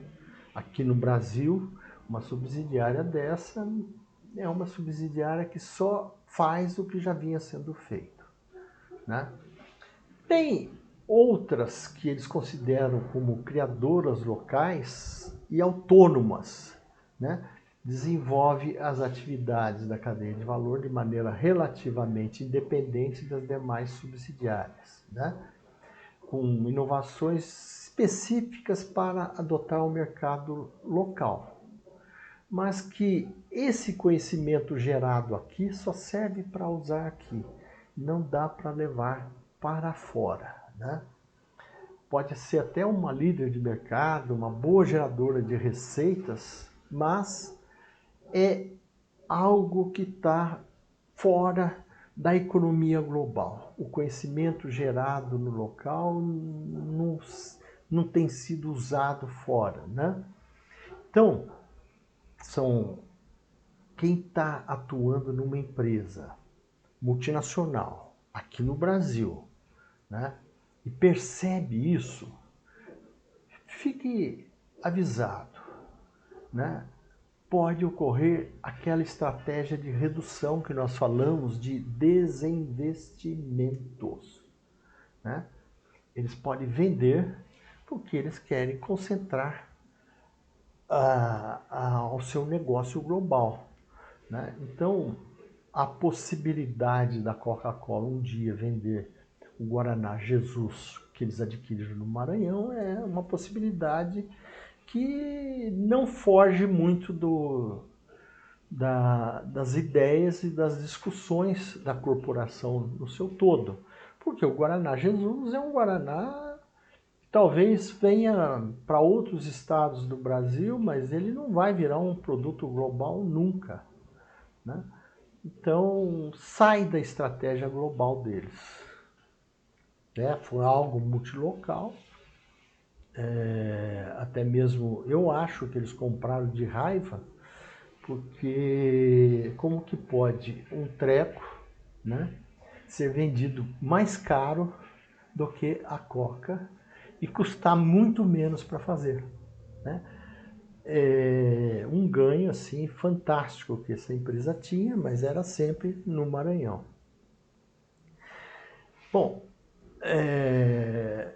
Aqui no Brasil, uma subsidiária dessa é uma subsidiária que só faz o que já vinha sendo feito, né? Tem outras que eles consideram como criadoras locais e autônomas, né? Desenvolve as atividades da cadeia de valor de maneira relativamente independente das demais subsidiárias, né? Com inovações específicas para adotar o mercado local, mas que esse conhecimento gerado aqui só serve para usar aqui, não dá para levar para fora, né? Pode ser até uma líder de mercado, uma boa geradora de receitas, mas é algo que está fora da economia global. O conhecimento gerado no local não tem sido usado fora, né? Então, quem está atuando numa empresa multinacional aqui no Brasil, né, e percebe isso, fique avisado, né? Pode ocorrer aquela estratégia de redução que nós falamos de desinvestimentos, né? Eles podem vender porque eles querem concentrar ao seu negócio global, né? Então, a possibilidade da Coca-Cola um dia vender o Guaraná Jesus que eles adquiriram no Maranhão é uma possibilidade que não foge muito das ideias e das discussões da corporação no seu todo. Porque o Guaraná Jesus é um Guaraná que talvez venha para outros estados do Brasil, mas ele não vai virar um produto global nunca, né? Então, sai da estratégia global deles, né? Foi algo multilocal. Até mesmo eu acho que eles compraram de raiva, porque como que pode um treco, né, ser vendido mais caro do que a Coca e custar muito menos para fazer, né? Um ganho assim fantástico que essa empresa tinha, mas era sempre no Maranhão. Bom, é,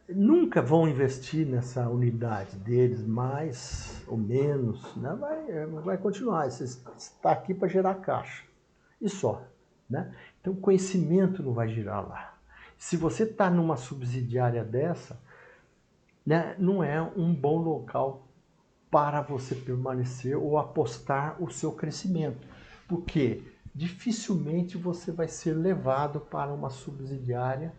nunca vão investir nessa unidade deles, mais ou menos, né? Vai continuar. Você está aqui para gerar caixa e só, né? Então, conhecimento não vai girar lá. Se você está numa subsidiária dessa, né, não é um bom local para você permanecer ou apostar o seu crescimento, porque dificilmente você vai ser levado para uma subsidiária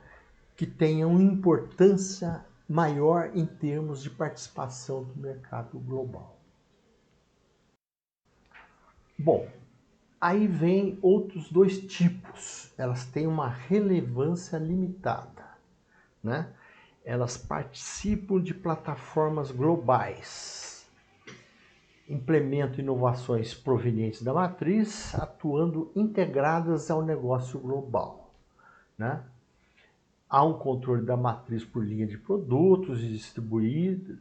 que tenha uma importância maior em termos de participação do mercado global. Bom, aí vem outros dois tipos. Elas têm uma relevância limitada, né? Elas participam de plataformas globais, implementam inovações provenientes da matriz, atuando integradas ao negócio global, né? Há um controle da matriz por linha de produtos distribuído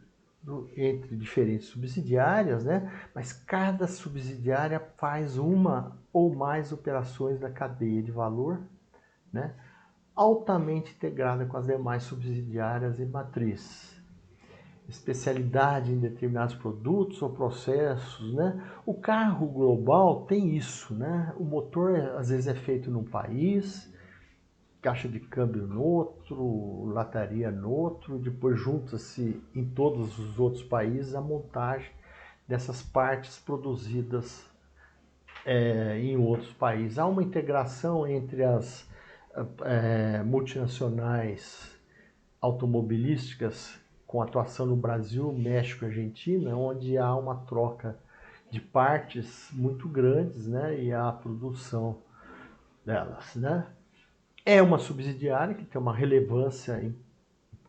entre diferentes subsidiárias, né? Mas cada subsidiária faz uma ou mais operações da cadeia de valor, né? Altamente integrada com as demais subsidiárias e matriz. Especialidade em determinados produtos ou processos, né? O carro global tem isso, né? O motor às vezes é feito num país, caixa de câmbio no outro, lataria no outro, depois junta-se em todos os outros países a montagem dessas partes produzidas em outros países. Há uma integração entre as multinacionais automobilísticas com atuação no Brasil, México e Argentina, onde há uma troca de partes muito grandes, né, e a produção delas, né? É uma subsidiária que tem uma relevância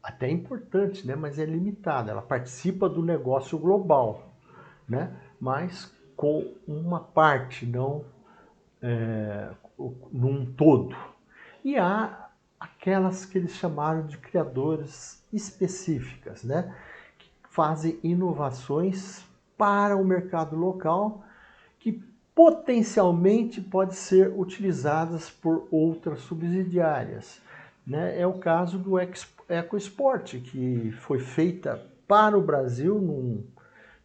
até importante, né, mas é limitada. Ela participa do negócio global, né, mas com uma parte, não num todo. E há aquelas que eles chamaram de criadores específicas, né, que fazem inovações para o mercado local que potencialmente pode ser utilizadas por outras subsidiárias, né? É o caso do EcoSport, que foi feita para o Brasil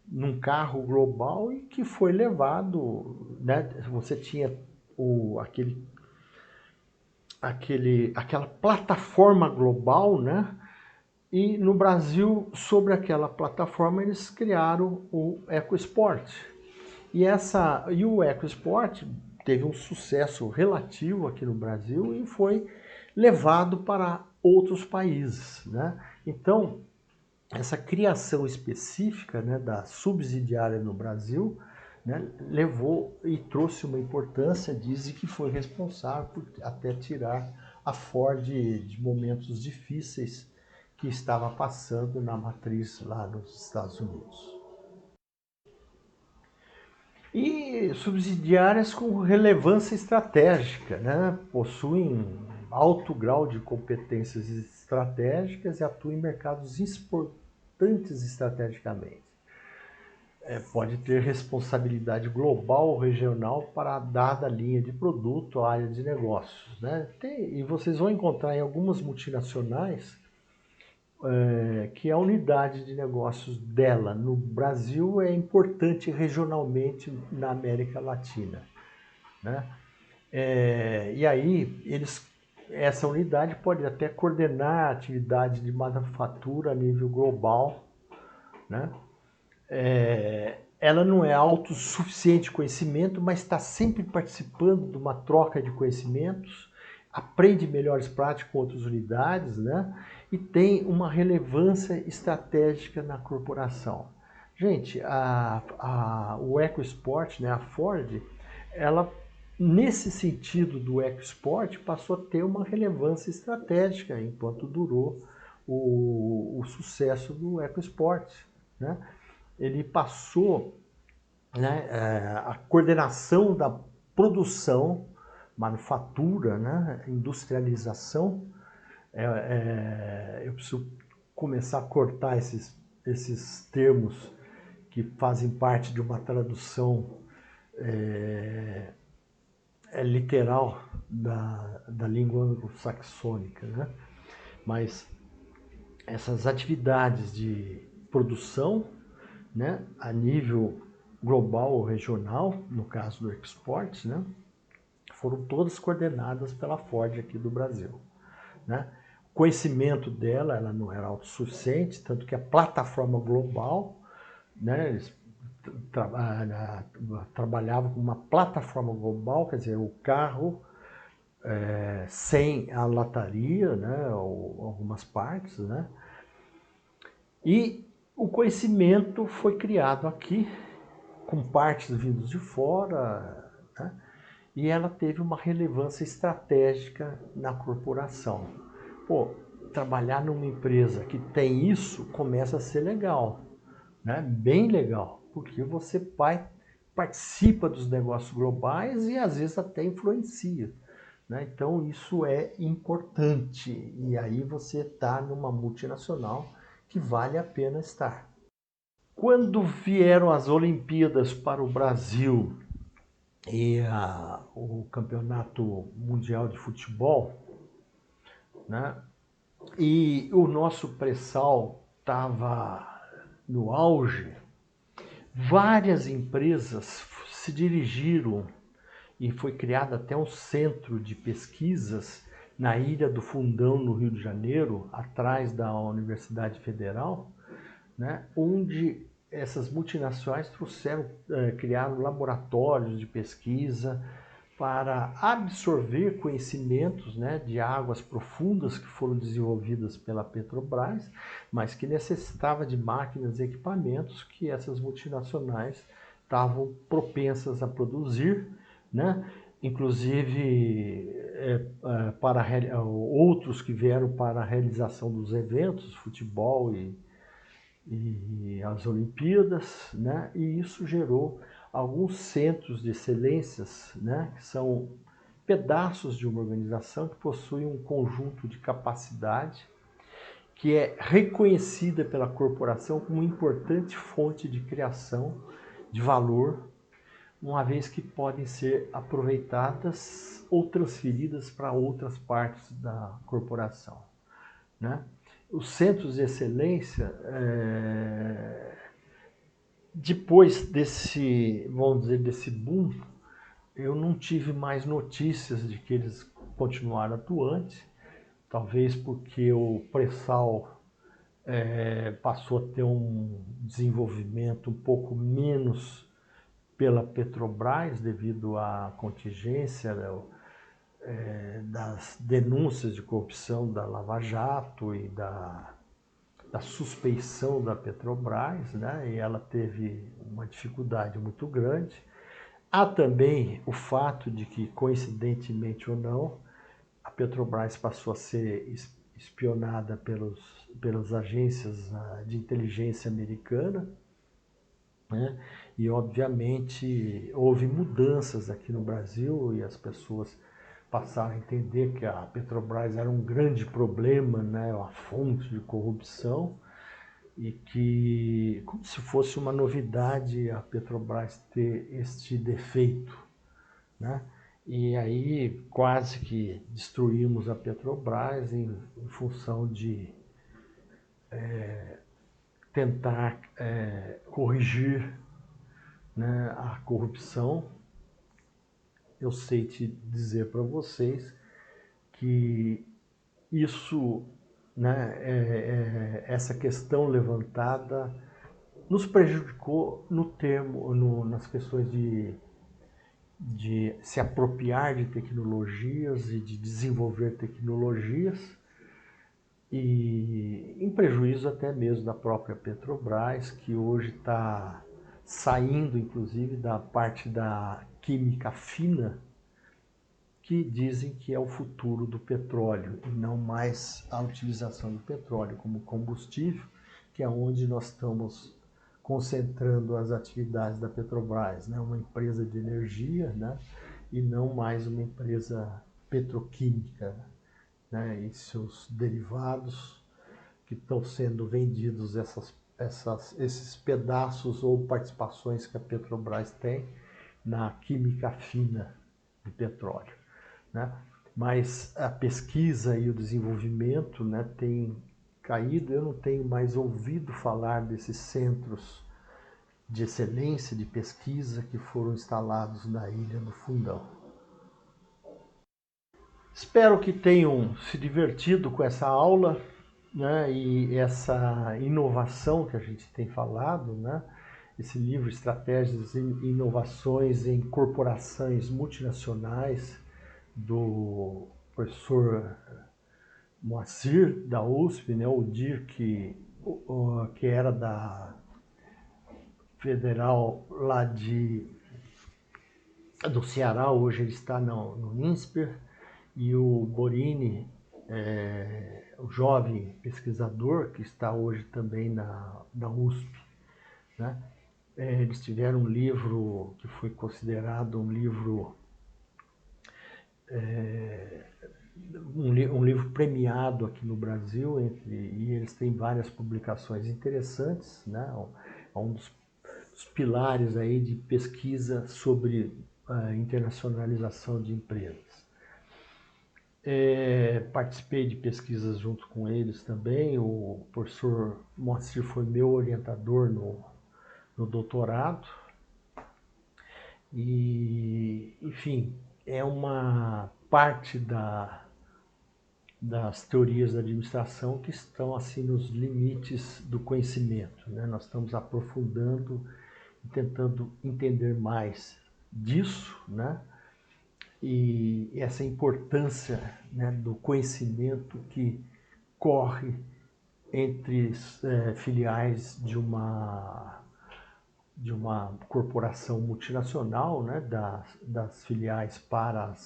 num carro global e que foi levado, né? Você tinha aquela plataforma global, né? E no Brasil, sobre aquela plataforma, eles criaram o EcoSport. E o EcoSport teve um sucesso relativo aqui no Brasil e foi levado para outros países, né? Então, essa criação específica, né, da subsidiária no Brasil, né, levou e trouxe uma importância, dizem que foi responsável por até tirar a Ford de momentos difíceis que estava passando na matriz lá nos Estados Unidos. E subsidiárias com relevância estratégica, né? Possuem alto grau de competências estratégicas e atuam em mercados importantes estrategicamente. Pode ter responsabilidade global ou regional para a dada linha de produto ou área de negócios, né? E vocês vão encontrar em algumas multinacionais que a unidade de negócios dela no Brasil é importante regionalmente na América Latina, né? E aí essa unidade pode até coordenar a atividade de manufatura a nível global, né? Ela não é autossuficiente em conhecimento, mas está sempre participando de uma troca de conhecimentos, aprende melhores práticas com outras unidades, né? E tem uma relevância estratégica na corporação. Gente, o EcoSport, né, a Ford, ela, nesse sentido do EcoSport, passou a ter uma relevância estratégica enquanto durou o sucesso do EcoSport, né? Ele passou, né, a coordenação da produção, manufatura, né, industrialização. Eu preciso começar a cortar esses termos que fazem parte de uma tradução literal da língua anglo-saxônica, né? Mas essas atividades de produção, né, a nível global ou regional, no caso do export, né, foram todas coordenadas pela Ford aqui do Brasil, né? O conhecimento dela, ela não era autossuficiente, tanto que a plataforma global, né, eles trabalhavam com uma plataforma global, quer dizer, o carro sem a lataria, né, ou algumas partes, né? E o conhecimento foi criado aqui, com partes vindas de fora, né? E ela teve uma relevância estratégica na corporação. Pô, trabalhar numa empresa que tem isso começa a ser legal, né? Bem legal, porque você participa dos negócios globais e às vezes até influencia, né? Então isso é importante, e aí você está numa multinacional que vale a pena estar. Quando vieram as Olimpíadas para o Brasil e o Campeonato Mundial de Futebol, né? E o nosso pré-sal estava no auge, várias empresas se dirigiram e foi criado até um centro de pesquisas na Ilha do Fundão, no Rio de Janeiro, atrás da Universidade Federal, né, onde essas multinacionais criaram laboratórios de pesquisa para absorver conhecimentos, né, de águas profundas que foram desenvolvidas pela Petrobras, mas que necessitava de máquinas e equipamentos que essas multinacionais estavam propensas a produzir, né? Inclusive para outros que vieram para a realização dos eventos, futebol e as Olimpíadas, né? E isso gerou alguns centros de excelências, né? Que são pedaços de uma organização que possuem um conjunto de capacidade que é reconhecida pela corporação como importante fonte de criação de valor, uma vez que podem ser aproveitadas ou transferidas para outras partes da corporação, né? Os centros de excelência, depois desse, vamos dizer, desse boom, eu não tive mais notícias de que eles continuaram atuantes, talvez porque o pré-sal passou a ter um desenvolvimento um pouco menos pela Petrobras devido à contingência, né, das denúncias de corrupção da Lava Jato e da suspeição da Petrobras, né? E ela teve uma dificuldade muito grande. Há também o fato de que, coincidentemente ou não, a Petrobras passou a ser espionada pelas agências de inteligência americana, né? E, obviamente, houve mudanças aqui no Brasil e as pessoas passaram a entender que a Petrobras era um grande problema, né? Uma fonte de corrupção, e que, como se fosse uma novidade a Petrobras ter este defeito, né? E aí quase que destruímos a Petrobras em função de tentar corrigir, né, a corrupção. Eu sei te dizer para vocês que isso, né, essa questão levantada nos prejudicou nas questões de se apropriar de tecnologias e de desenvolver tecnologias, e em prejuízo até mesmo da própria Petrobras, que hoje está saindo inclusive da parte da química fina, que dizem que é o futuro do petróleo e não mais a utilização do petróleo como combustível, que é onde nós estamos concentrando as atividades da Petrobras, né? Uma empresa de energia, né? E não mais uma empresa petroquímica, né? E seus derivados que estão sendo vendidos, esses pedaços ou participações que a Petrobras tem na química fina de petróleo, né? Mas a pesquisa e o desenvolvimento, né, tem caído. Eu não tenho mais ouvido falar desses centros de excelência de pesquisa que foram instalados na Ilha do Fundão. Espero que tenham se divertido com essa aula, né, e essa inovação que a gente tem falado, né? Esse livro, Estratégias e Inovações em Corporações Multinacionais, do professor Moacir, da USP, né? O Dirk, que era da Federal lá do Ceará, hoje ele está no INSPER, e o Borini, o jovem pesquisador, que está hoje também na USP, né? Eles tiveram um livro que foi considerado um livro um livro premiado aqui no Brasil, e eles têm várias publicações interessantes, né? Um dos pilares aí de pesquisa sobre a internacionalização de empresas. Participei de pesquisas junto com eles também. O professor Moacir foi meu orientador no doutorado. E, enfim, é uma parte das teorias da administração que estão assim nos limites do conhecimento, né? Nós estamos aprofundando e tentando entender mais disso, né? E essa importância, né, do conhecimento que corre entre filiais de uma corporação multinacional, né, das filiais para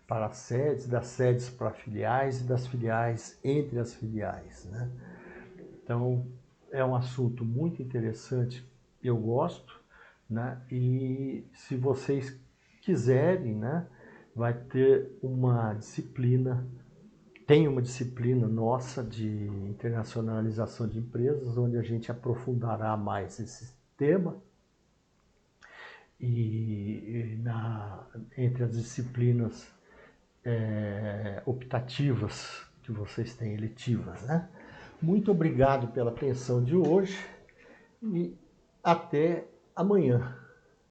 as sedes, das sedes para filiais e das filiais entre as filiais, né? Então, é um assunto muito interessante, eu gosto, né? E se vocês quiserem, né, vai ter uma disciplina, tem uma disciplina nossa de internacionalização de empresas, onde a gente aprofundará mais esse tema. E entre as disciplinas optativas que vocês têm, eletivas, né? Muito obrigado pela atenção de hoje e até amanhã.